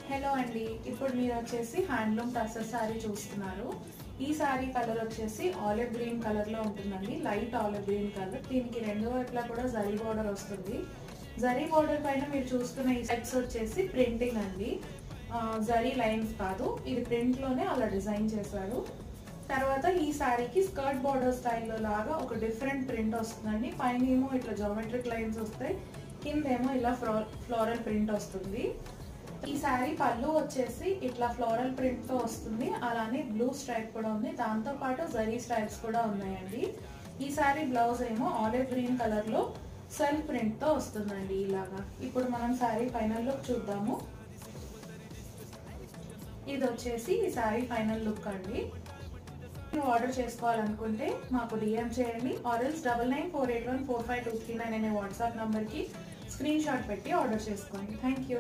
Hello అండి, ఇప్పుడు మీరు వచ్చేసి హ్యాండ్లూమ్ టసర్ సారీ చూస్తున్నారు. ఈ సారీ కలర్ వచ్చేసి ఆలివ్ గ్రీన్ కలర్ లో ఉంటుందండి. Light olive green colour. దీనికి రెండు వైపులా కూడా జరీ బోర్డర్ వస్తుంది. జరీ బోర్డర్ పైన మీరు చూస్తున్న ఈ సెట్స్ వచ్చేసి ప్రింటింగ్ అండి, జరీ లైన్స్ కాదు. ఇది ప్రింట్ లోనే అలా డిజైన్ చేశారు. తర్వాత ఈ సారీకి స్కర్ట్ బోర్డర్ స్టైల్లో లాగా ఒక డిఫరెంట్ ప్రింట్ వస్తుందండి. పైన ఏమో ఇట్లా జామెట్రిక్ లైన్స్ వస్తాయి, కిందేమో ఇలా ఫ్లోరల్ ప్రింట్ వస్తుంది. ఈ సారీ పళ్ళు వచ్చేసి ఇట్లా ఫ్లోరల్ ప్రింట్ తో వస్తుంది. అలానే బ్లూ స్ట్రైప్ కూడా ఉంది, దాంతో పాటు జరీ స్ట్రైప్స్ కూడా ఉన్నాయండి. ఈ సారీ బ్లౌజ్ ఏమో ఆలివ్ గ్రీన్ కలర్ లో సెల్ఫ్ ప్రింట్ తో వస్తుందండి ఇలాగా. ఇప్పుడు మనం సారీ ఫైనల్ లుక్ చూద్దాము. ఇది వచ్చేసి ఈ సారీ ఫైనల్ లుక్ అండి. ఆర్డర్ చేసుకోవాలనుకుంటే మాకు డిఎం చేయండి, ఆర్ఎల్స్ 9948145239 అనే వాట్సాప్ నంబర్ కి స్క్రీన్ షాట్ పెట్టి ఆర్డర్ చేసుకోండి. Thank you.